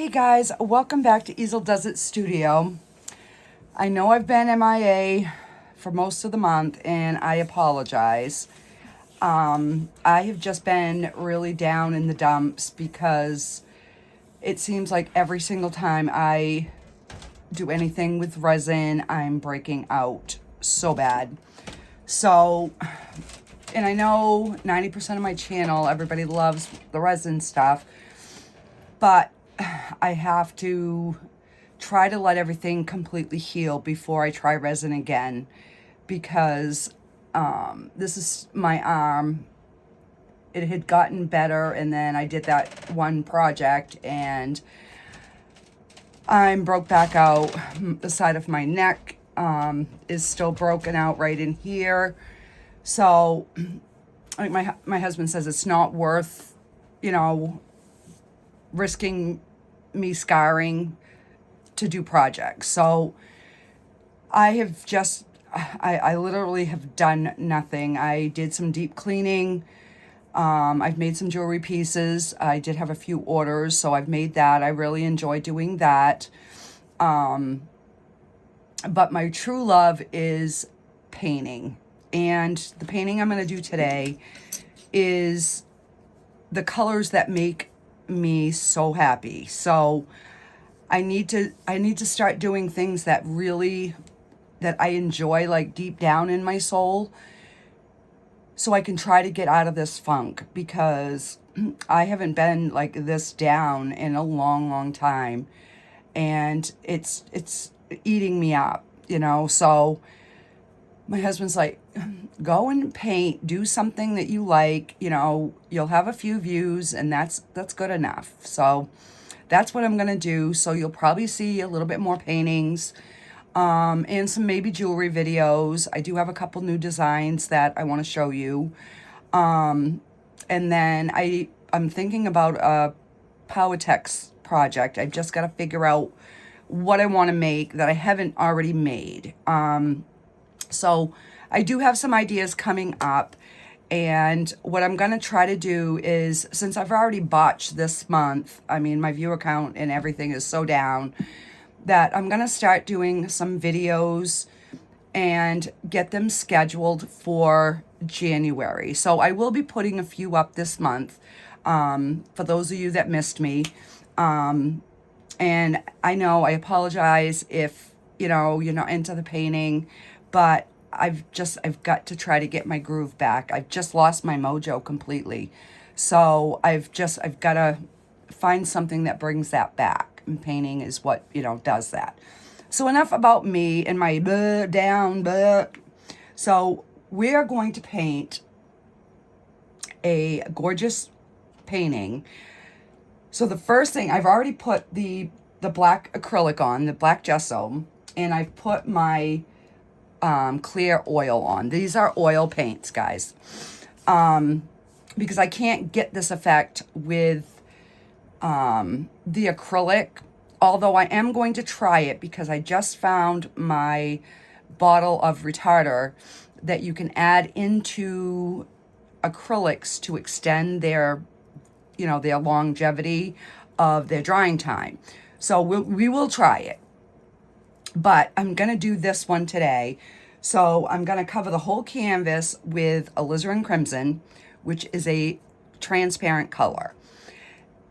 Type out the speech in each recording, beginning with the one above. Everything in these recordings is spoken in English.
Hey guys, welcome back to Easeldoesitstudio. I know I've been MIA for most of the month and I apologize. I have just been really down in the dumps because it seems like every single time I do anything with resin, I'm breaking out so bad. So, and I know 90% of my channel, everybody loves the resin stuff, but I have to try to let everything completely heal before I try resin again, because this is my arm. It had gotten better, and then I did that one project and I'm broke back out. The side of my neck is still broken out right in here. So like my husband says, it's not worth, risking me scarring to do projects. So I have just, I literally have done nothing. I did some deep cleaning. I've made some jewelry pieces. I did have a few orders, so I've made that. I really enjoy doing that. But my true love is painting. And the painting I'm going to do today is the colors that make me so happy. So I need to start doing things that I enjoy, like deep down in my soul, so I can try to get out of this funk, because I haven't been like this down in a long time, and it's eating me up, so my husband's like, go and paint, do something that you like, you'll have a few views and that's good enough. So that's what I'm going to do. So you'll probably see a little bit more paintings, and some maybe jewelry videos. I do have a couple new designs that I want to show you. And then I'm thinking about a Polytex project. I've just got to figure out what I want to make that I haven't already made. So I do have some ideas coming up, and what I'm going to try to do is, since I've already botched this month, I mean, my viewer count and everything is so down, that I'm going to start doing some videos and get them scheduled for January. So I will be putting a few up this month, for those of you that missed me. And I know I apologize if, you're not into the painting, but I've got to try to get my groove back. I've just lost my mojo completely. So I've got to find something that brings that back. And painting is what, does that. So enough about me and my down. So we are going to paint a gorgeous painting. So the first thing, I've already put the black acrylic on, the black gesso, and I've put my clear oil on. These are oil paints, guys, because I can't get this effect with the acrylic, although I am going to try it, because I just found my bottle of retarder that you can add into acrylics to extend their their longevity of their drying time. So we will try it. But I'm going to do this one today. So I'm going to cover the whole canvas with alizarin crimson, which is a transparent color.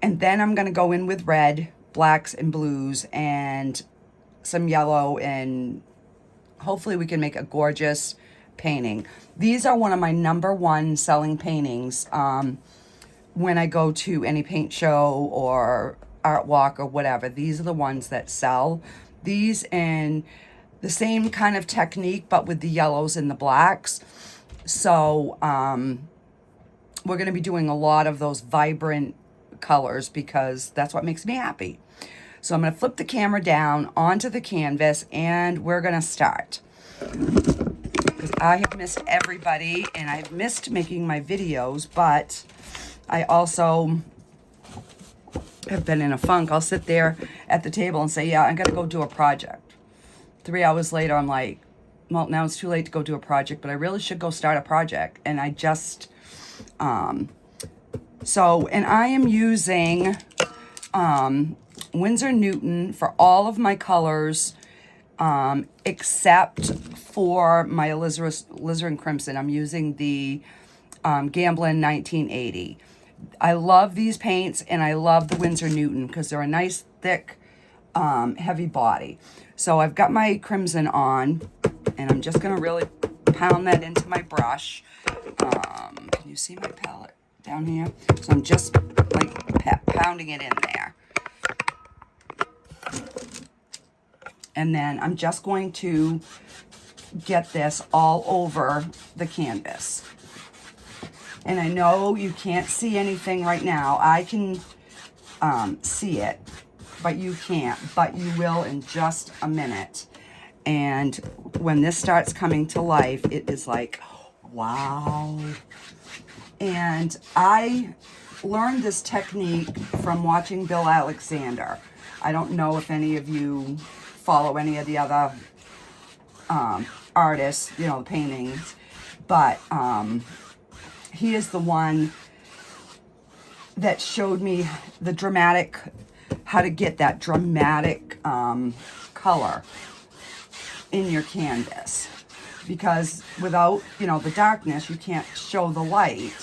And then I'm going to go in with red, blacks, and blues, and some yellow, and hopefully we can make a gorgeous painting. These are one of my #1 selling paintings when I go to any paint show or art walk or whatever. These are the ones that sell. These and the same kind of technique, but with the yellows and the blacks. So we're going to be doing a lot of those vibrant colors, because that's what makes me happy. So I'm going to flip the camera down onto the canvas, and we're going to start. Because I have missed everybody, and I've missed making my videos, but I also have been in a funk. I'll sit there at the table and say, yeah, I gotta go do a project. 3 hours later, I'm like, well, now it's too late to go do a project, but I really should go start a project. And I just, and I am using Winsor Newton for all of my colors, except for my alizarin crimson. I'm using the Gamblin 1980. I love these paints, and I love the Winsor Newton because they're a nice, thick, heavy body. So I've got my crimson on, and I'm just going to really pound that into my brush. Can you see my palette down here? So I'm just like pounding it in there. And then I'm just going to get this all over the canvas. And I know you can't see anything right now. I can see it, but you can't. But you will in just a minute. And when this starts coming to life, it is like, wow. And I learned this technique from watching Bill Alexander. I don't know if any of you follow any of the other artists, you know, paintings, but he is the one that showed me the dramatic, how to get that dramatic color in your canvas. Because without, you know, the darkness, you can't show the light,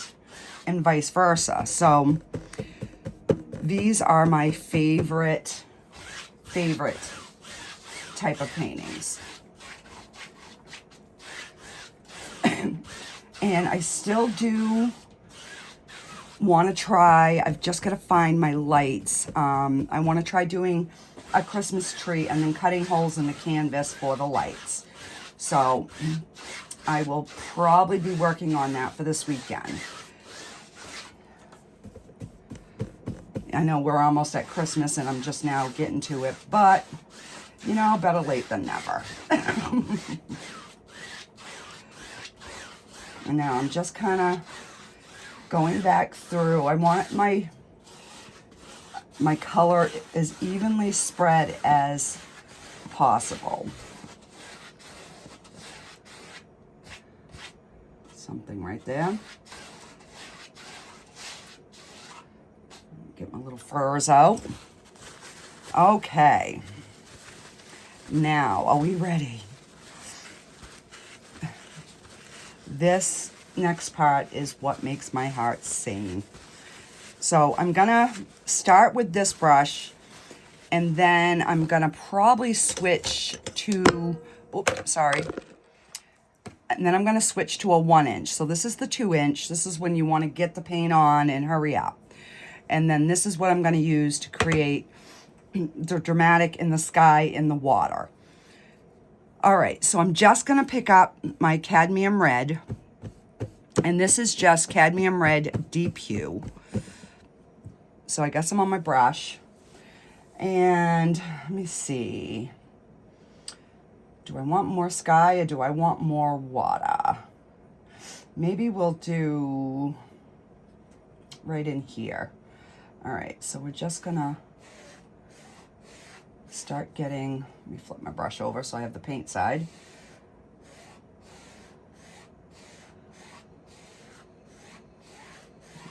and vice versa. So these are my favorite type of paintings. And I still do want to try, I've just got to find my lights. I want to try doing a Christmas tree and then cutting holes in the canvas for the lights. So I will probably be working on that for this weekend. I know we're almost at Christmas and I'm just now getting to it, but you know, better late than never. And now I'm just kind of going back through. I want my color as evenly spread as possible. Something right there. Get my little furs out. Okay. Now, are we ready? This next part is what makes my heart sing. So I'm gonna start with this brush, and then I'm gonna probably switch to, and then I'm gonna switch to a 1-inch. So this is the 2-inch. This is when you wanna get the paint on and hurry up. And then this is what I'm gonna use to create the dramatic in the sky in the water. All right, so I'm just gonna pick up my cadmium red, and this is just cadmium red deep hue. So I got some on my brush, and let me see. Do I want more sky or do I want more water? Maybe we'll do right in here. All right, so we're just gonna start getting, let me flip my brush over so I have the paint side.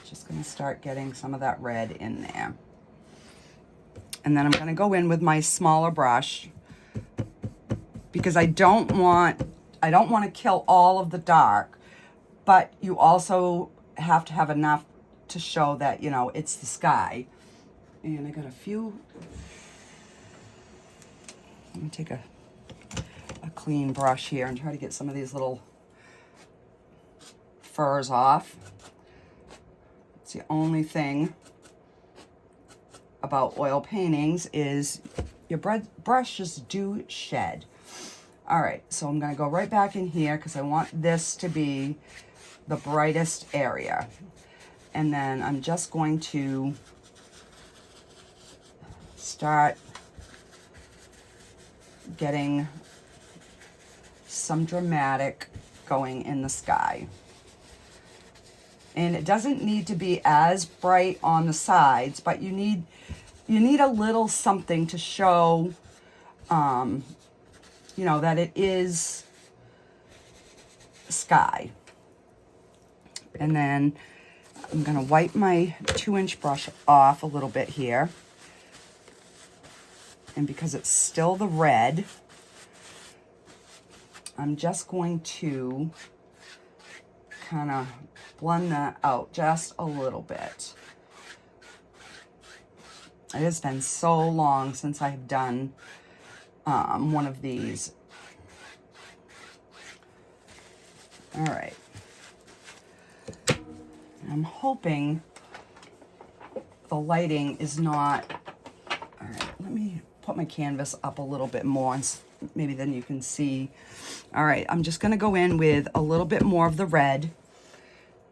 Just gonna start getting some of that red in there. And then I'm gonna go in with my smaller brush because I don't want to kill all of the dark, but you also have to have enough to show that, you know, it's the sky. And I got a few. Let me take a clean brush here and try to get some of these little furs off. It's the only thing about oil paintings is your brushes do shed. All right, so I'm gonna go right back in here because I want this to be the brightest area. And then I'm just going to start getting some dramatic going in the sky. And it doesn't need to be as bright on the sides, but you need a little something to show, you know, that it is sky. And then I'm gonna wipe my 2-inch brush off a little bit here. And because it's still the red, I'm just going to kind of blend that out just a little bit. It has been so long since I've done one of these. All right. I'm hoping the lighting is not... All right, let me put my canvas up a little bit more, and maybe then you can see. All right, I'm just gonna go in with a little bit more of the red,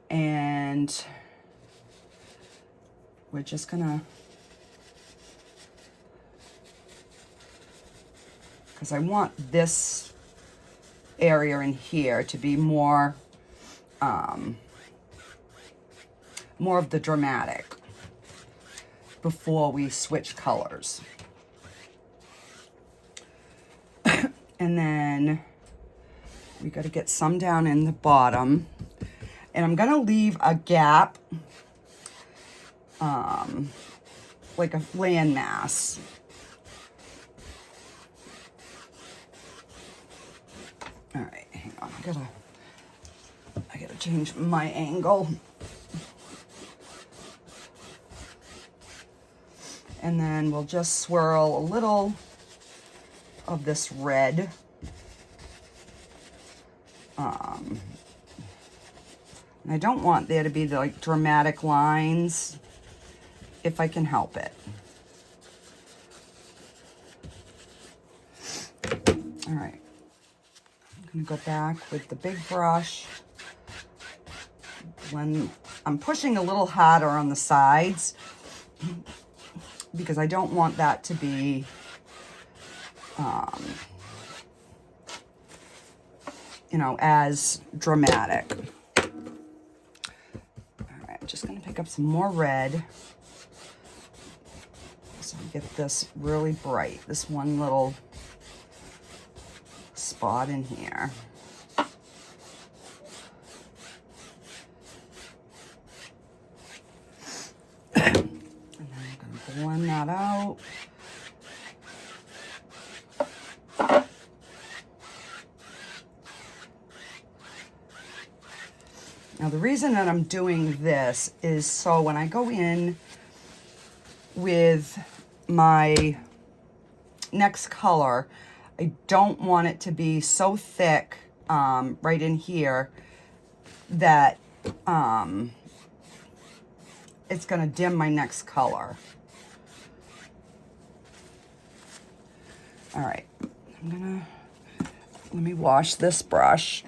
and we're just gonna, because I want this area in here to be more, more of the dramatic before we switch colors. And then we got to get some down in the bottom, and I'm gonna leave a gap, like a landmass. All right, hang on, I gotta change my angle. And then we'll just swirl a little of this red. And I don't want there to be the like dramatic lines if I can help it. All right, I'm gonna go back with the big brush. When I'm pushing a little harder on the sides, because I don't want that to be, you know, as dramatic. All right, I'm just gonna pick up some more red so I get this really bright, this one little spot in here. Blend that out. Now the reason that I'm doing this is so when I go in with my next color, I don't want it to be so thick right in here that it's gonna dim my next color. All right, let me wash this brush.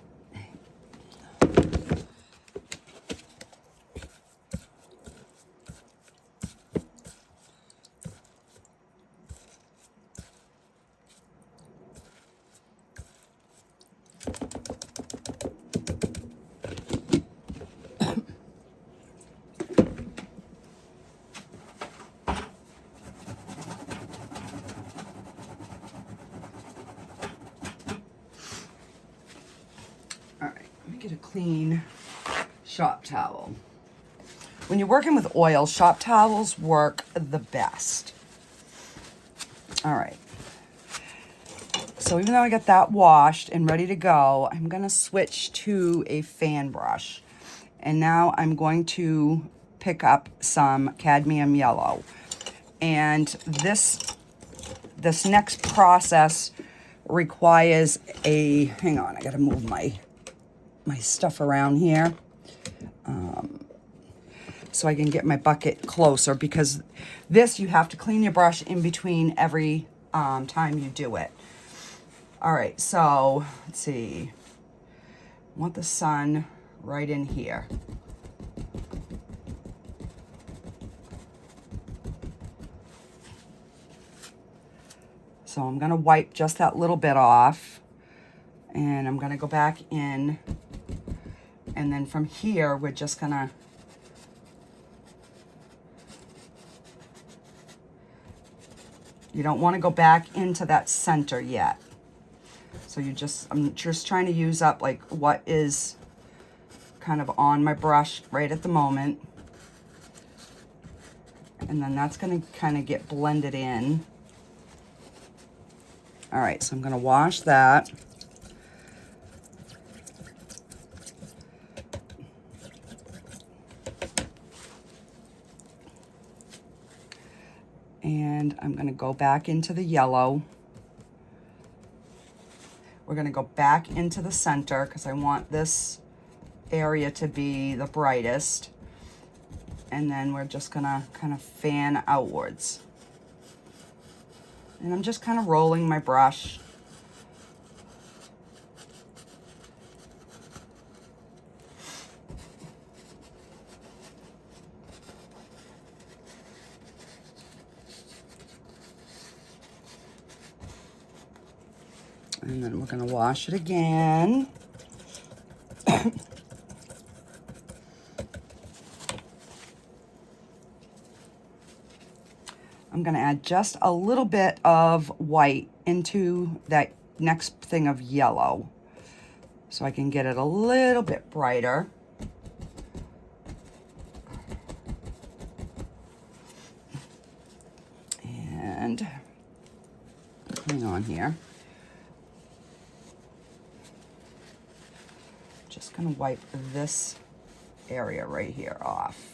Get a clean shop towel. When you're working with oil, shop towels work the best. All right. So even though I got that washed and ready to go, I'm gonna switch to a fan brush. And now I'm going to pick up some cadmium yellow. And this next process requires a, hang on, I gotta move my stuff around here so I can get my bucket closer, because this you have to clean your brush in between every time you do it. All right, so let's see. I want the sun right in here. So I'm gonna wipe just that little bit off, and I'm gonna go back in. And then from here, we're just gonna you don't want to go back into that center yet. So I'm just trying to use up like what is kind of on my brush right at the moment. And then that's gonna kind of get blended in. All right, so I'm gonna wash that. And I'm gonna go back into the yellow. We're gonna go back into the center because I want this area to be the brightest. And then we're just gonna kind of fan outwards. And I'm just kind of rolling my brush. And then we're gonna wash it again. I'm gonna add just a little bit of white into that next thing of yellow so I can get it a little bit brighter. And hang on here. Just gonna wipe this area right here off.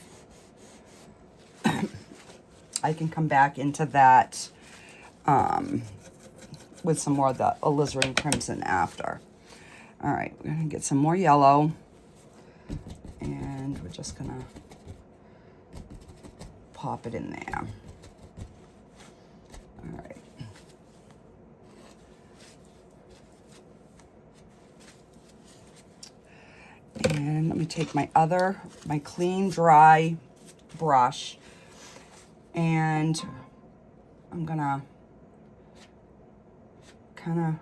I can come back into that with some more of the alizarin crimson after. All right, we're gonna get some more yellow, and we're just gonna pop it in there. All right. And let me take my clean, dry brush, and I'm gonna kind of,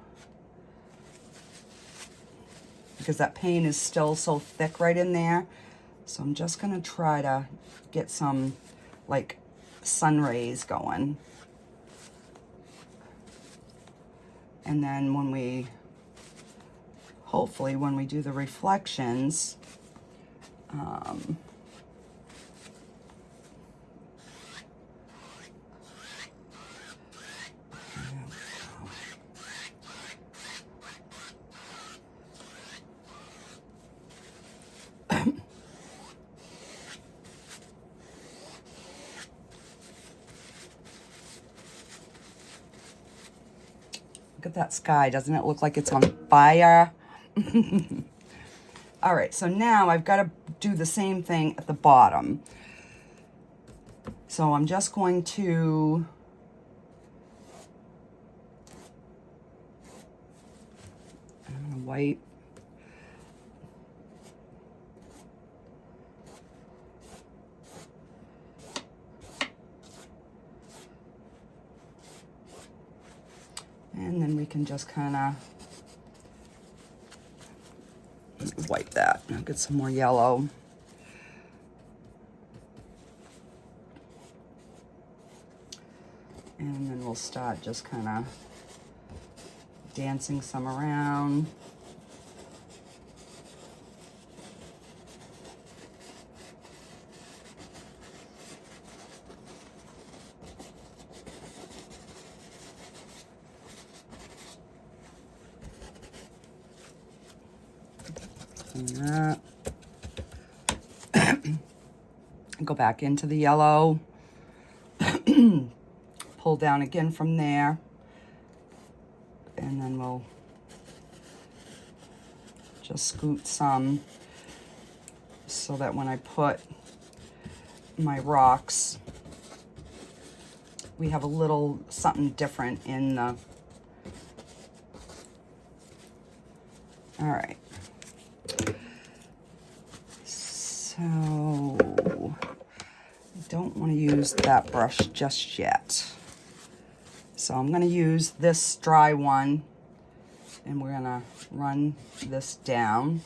because that paint is still so thick right in there, so I'm just gonna try to get some like sun rays going. And then when we, hopefully when we do the reflections, look at that sky. Doesn't it look like it's on fire? All right, so now I've got to do the same thing at the bottom. So I'm just going to wipe. And then we can just kind of wipe that. I'll get some more yellow. And then we'll start just kind of dancing some around. That. Go back into the yellow. Pull down again from there. And then we'll just scoot some so that when I put my rocks, we have a little something different in the... All right. So I don't want to use that brush just yet. So I'm going to use this dry one, and we're going to run this down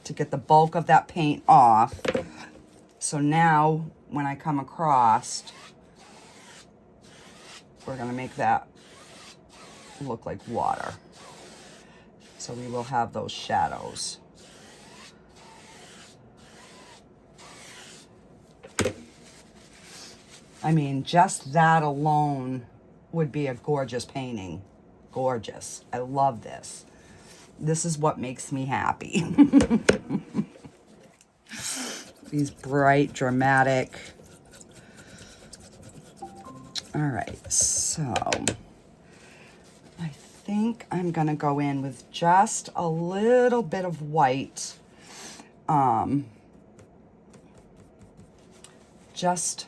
to get the bulk of that paint off. So now when I come across, we're going to make that look like water. So we will have those shadows. I mean, just that alone would be a gorgeous painting. Gorgeous. I love this. This is what makes me happy. These bright, dramatic. All right, so I think I'm gonna go in with just a little bit of white, just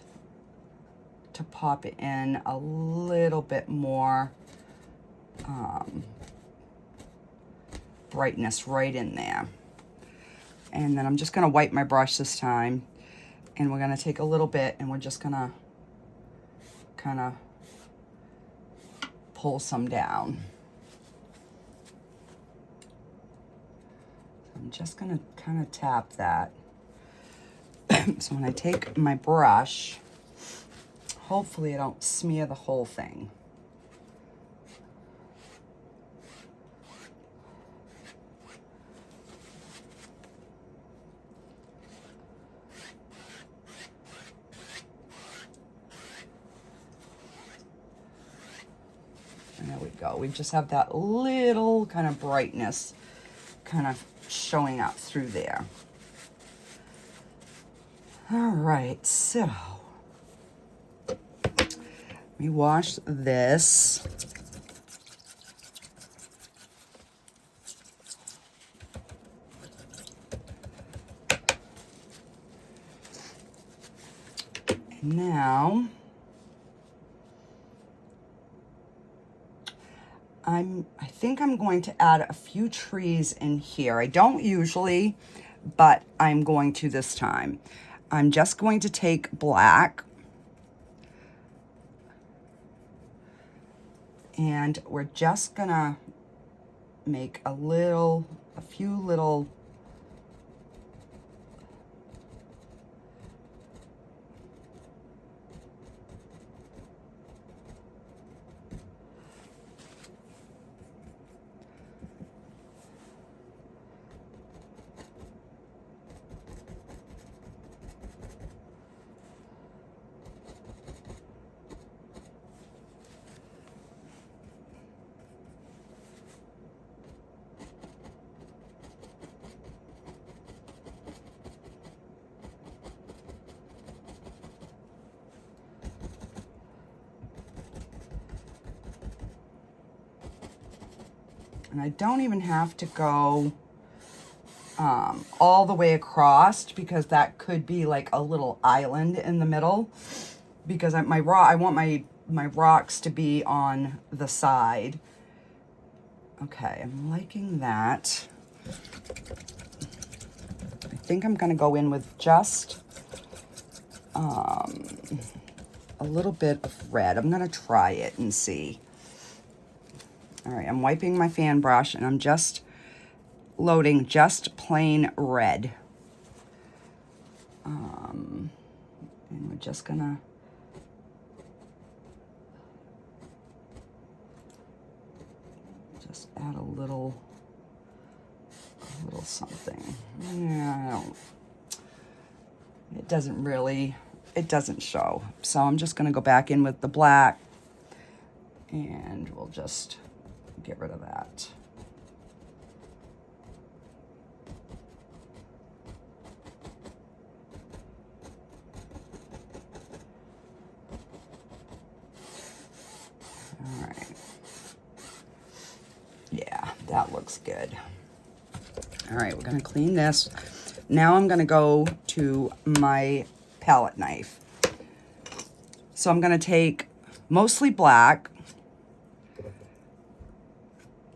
to pop it in a little bit more brightness right in there. And then I'm just gonna wipe my brush this time, and we're gonna take a little bit and we're just gonna kind of pull some down. I'm just gonna kind of tap that. So when I take my brush, hopefully I don't smear the whole thing. There we go. We just have that little kind of brightness kind of showing up through there. All right, so let me wash this. And now I think I'm going to add a few trees in here. I don't usually, but I'm going to this time. I'm just going to take black, and we're just gonna make a few little and I don't even have to go all the way across, because that could be like a little island in the middle, because I want my rocks to be on the side. Okay, I'm liking that. I think I'm gonna go in with just a little bit of red. I'm gonna try it and see. All right, I'm wiping my fan brush and I'm just loading just plain red. And we're just gonna just add a little something. Yeah, it doesn't show. So I'm just gonna go back in with the black, and we'll just get rid of that. All right. Yeah, that looks good. All right, we're gonna clean this. Now I'm gonna go to my palette knife. So I'm gonna take mostly black,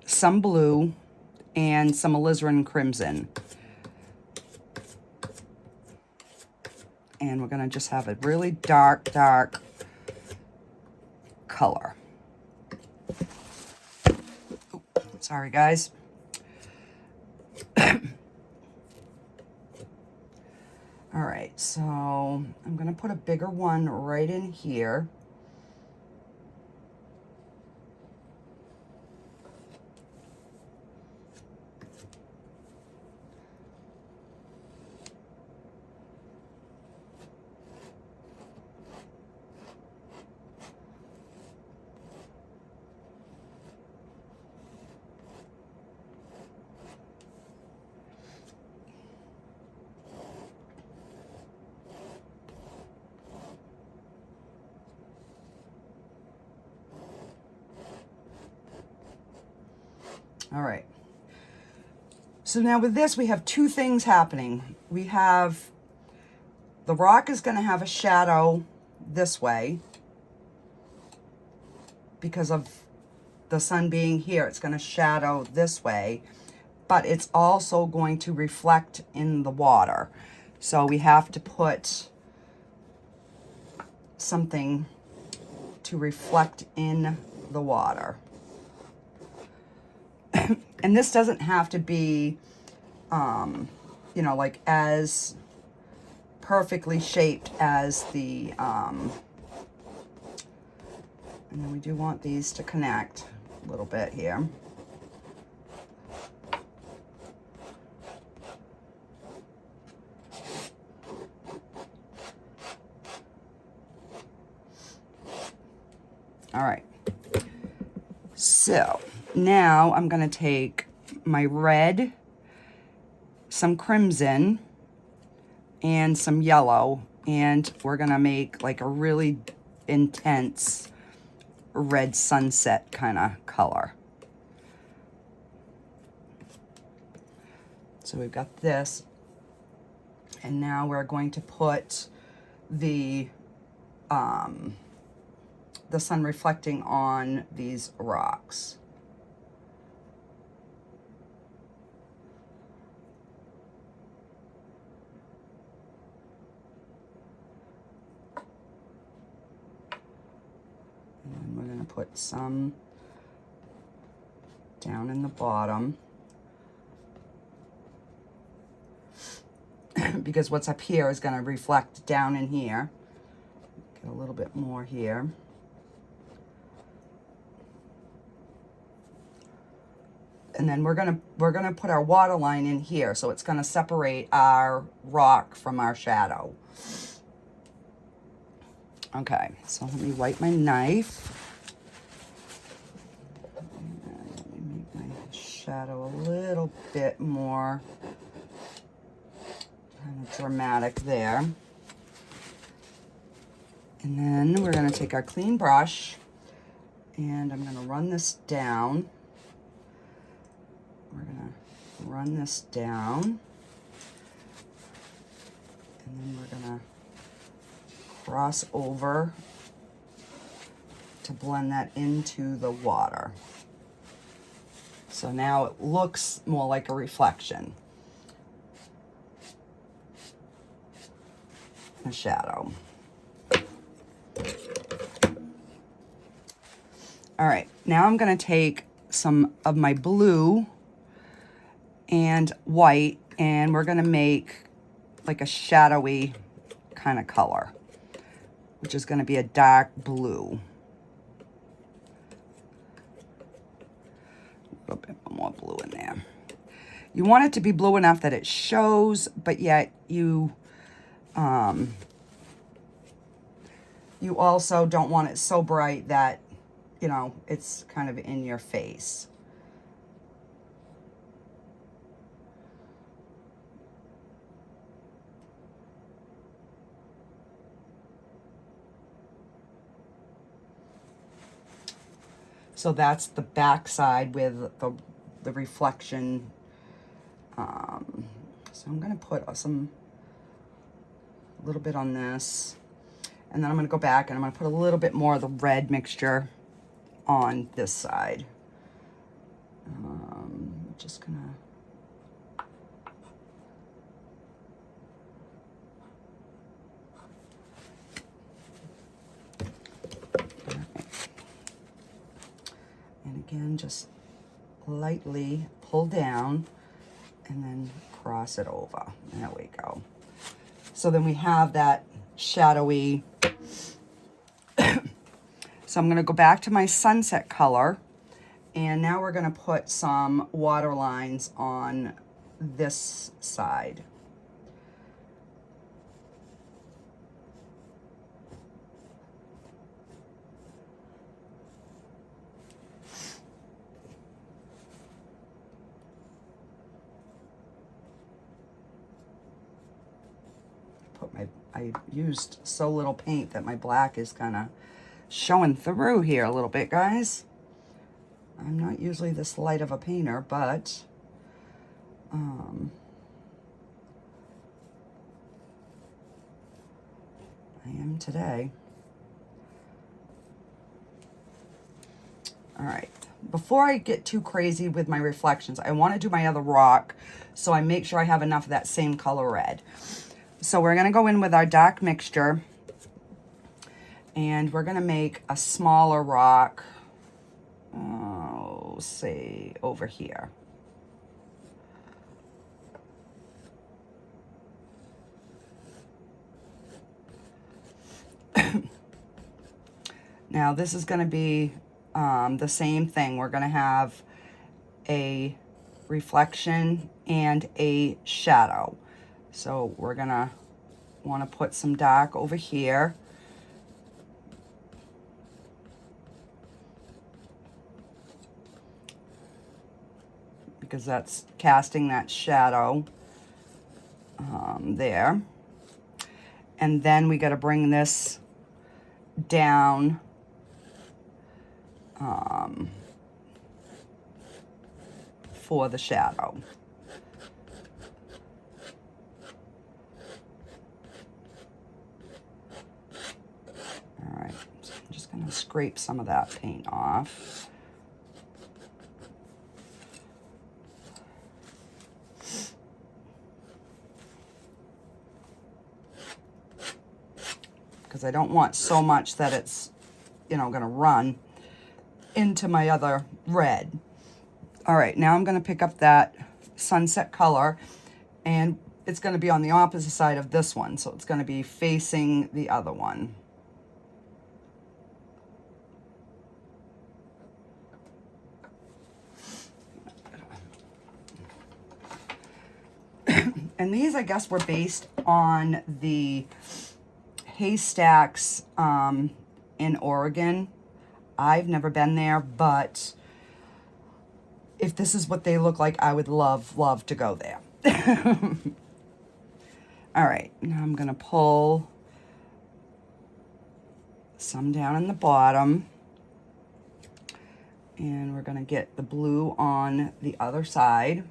some blue, and some alizarin crimson. And we're gonna just have a really dark color. Oh, sorry guys. All right, so I'm gonna put a bigger one right in here. All right. So now with this, we have two things happening. We have the rock is going to have a shadow this way because of the sun being here. It's going to shadow this way, but it's also going to reflect in the water. So we have to put something to reflect in the water. And this doesn't have to be, you know, like as perfectly shaped as the, and then we do want these to connect a little bit here. All right. So now I'm going to take my red, some crimson, and some yellow, and we're going to make like a really intense red sunset kind of color. So we've got this, and now we're going to put the sun reflecting on these rocks. And then we're going to put some down in the bottom. Because what's up here is going to reflect down in here. Get a little bit more here. And then we're gonna put our water line in here, so it's gonna separate our rock from our shadow. Okay, so let me wipe my knife. And let me make my shadow a little bit more kind of dramatic there. And then we're gonna take our clean brush, and I'm gonna run this down. We're going to run this down, and then we're going to cross over to blend that into the water. So now it looks more like a reflection, a shadow. All right, now I'm going to take some of my blue and white, and we're going to make like a shadowy kind of color, which is going to be a dark blue. A little bit more blue in there. You want it to be blue enough that it shows, but yet you also don't want it so bright that, you know, it's kind of in your face. So that's the back side with the reflection. So I'm going to put a little bit on this. And then I'm going to go back and I'm going to put a little bit more of the red mixture on this side. Just going to... And again, just lightly pull down and then cross it over. There we go. So then we have that shadowy. So I'm going to go back to my sunset color, and now we're going to put some water lines on this side. I used so little paint that my black is kind of showing through here a little bit, guys. I'm not usually this light of a painter, but I am today. All right, before I get too crazy with my reflections, I want to do my other rock, so I make sure I have enough of that same color red. So we're going to go in with our dark mixture, and we're going to make a smaller rock, say over here. Now this is going to be the same thing. We're going to have a reflection and a shadow. So we're going to want to put some dark over here. Because that's casting that shadow there. And then we got to bring this down for the shadow. All right, so I'm just going to scrape some of that paint off. Because I don't want so much that it's, you know, going to run into my other red. All right, now I'm going to pick up that sunset color, and it's going to be on the opposite side of this one, so it's going to be facing the other one. And these, I guess, were based on the haystacks in Oregon. I've never been there, but if this is what they look like, I would love to go there. All right, now I'm gonna pull some down in the bottom, and we're gonna get the blue on the other side.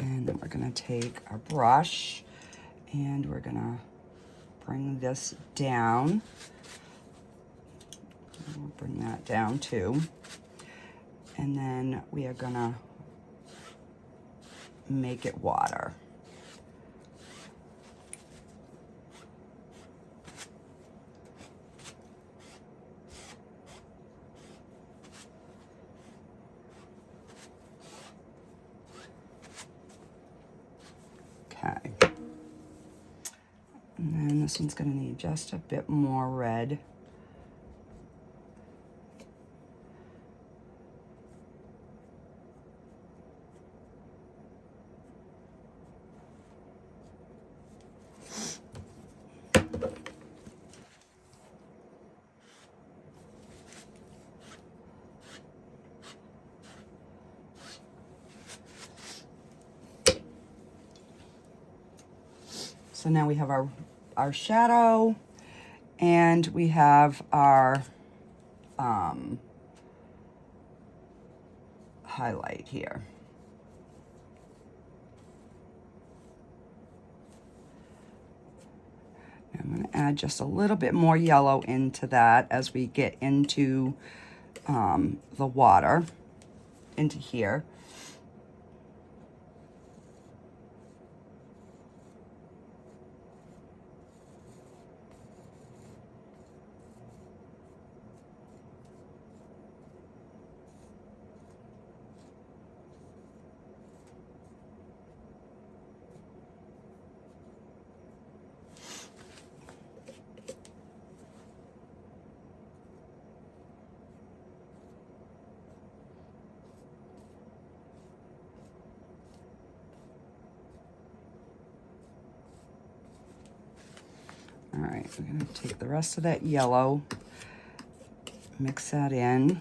And then we're gonna take our brush and we're gonna bring this down. We'll bring that down too. And then we are gonna make it water. Okay. And then this one's gonna need just a bit more red. So now we have our shadow, and we have our highlight here. I'm going to add just a little bit more yellow into that as we get into the water, into here. All right, we're going to take the rest of that yellow, mix that in.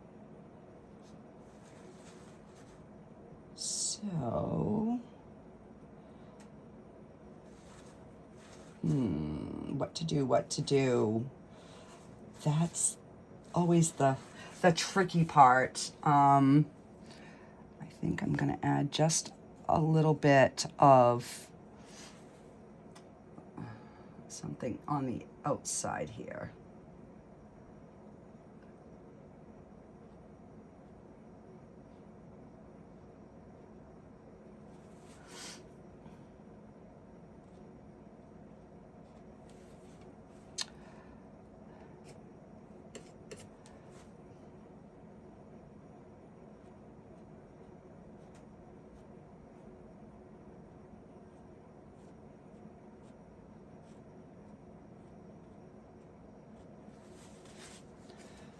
So, what to do, what to do. That's always the tricky part. I think I'm gonna add just a little bit of something on the outside here.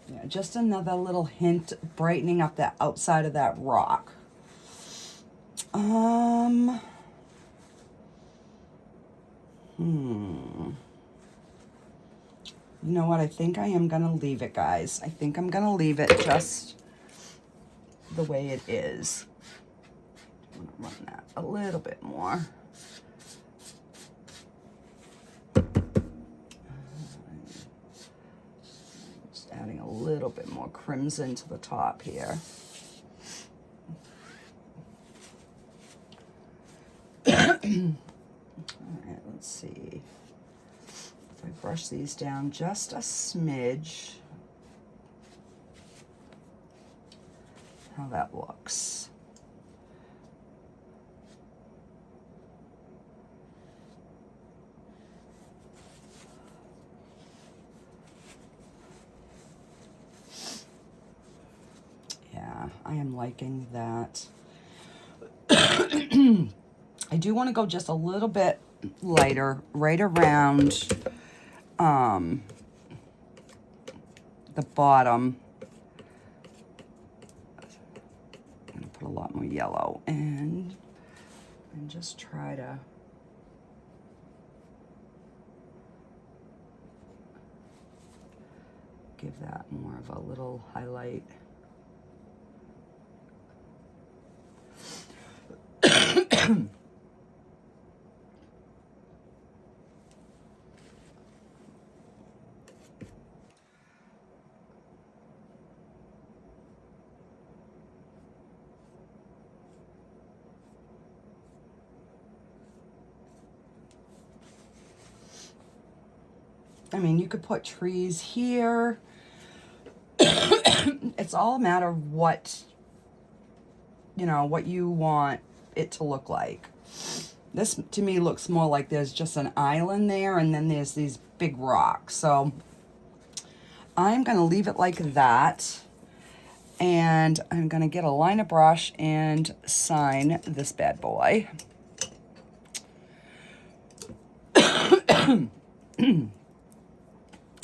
Yeah, just another little hint, brightening up the outside of that rock. You know what? I think I am gonna leave it, guys. I think I'm gonna leave it just the way it is. I'm gonna run that a little bit more. Just adding a little bit more crimson to the top here. All right, let's see. If I brush these down just a smidge, how that looks. Yeah, I am liking that. I do want to go just a little bit lighter right around the bottom. I'm going to put a lot more yellow and just try to give that more of a little highlight. I mean, you could put trees here. It's all a matter of what, you know, what you want it to look like. This, to me, looks more like there's just an island there, and then there's these big rocks. So I'm going to leave it like that. And I'm going to get a liner brush and sign this bad boy.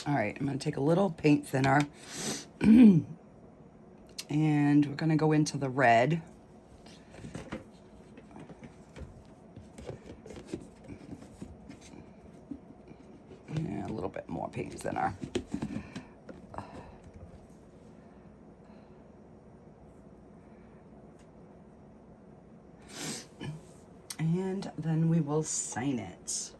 All right, I'm going to take a little paint thinner. And we're going to go into the red. Yeah, a little bit more paint thinner. And then we will sign it.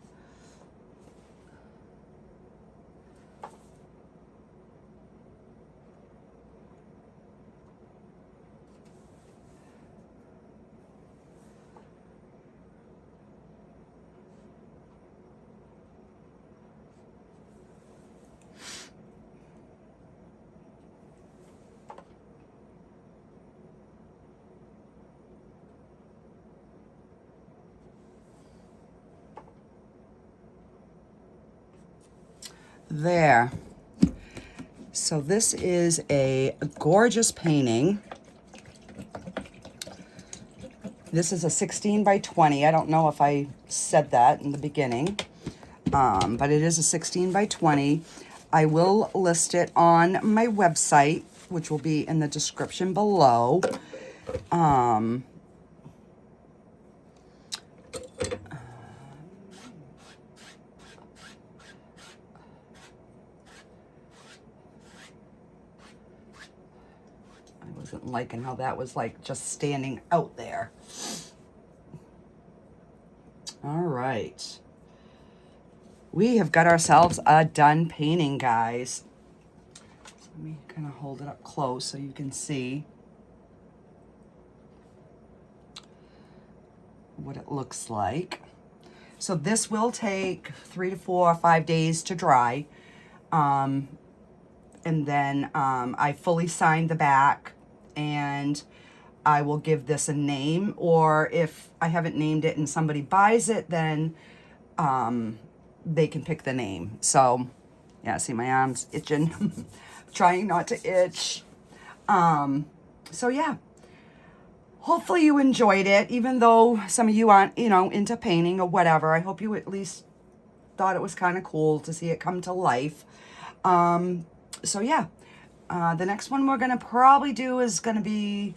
There. So this is a gorgeous painting. This is a 16 by 20. I don't know if I said that in the beginning, but it is a 16 by 20. I will list it on my website, which will be in the description below. Liking how that was like just standing out there. All right. We have got ourselves a done painting, guys. So let me kind of hold it up close so you can see what it looks like. So this will take 3 to 4 or 5 days to dry. And then I fully signed the back, and I will give this a name, or if I haven't named it and somebody buys it, then they can pick the name. So yeah, see my arms itching. Trying not to itch. So yeah, hopefully you enjoyed it, even though some of you aren't, you know, into painting or whatever. I hope you at least thought it was kind of cool to see it come to life. So yeah, the next one we're gonna probably do is gonna be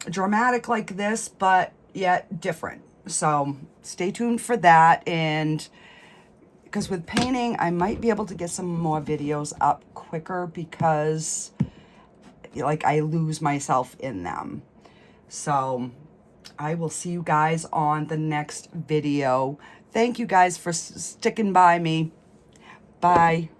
dramatic like this, but yet different. So stay tuned for that. And because with painting, I might be able to get some more videos up quicker because like I lose myself in them. So I will see you guys on the next video. Thank you guys for sticking by me. Bye.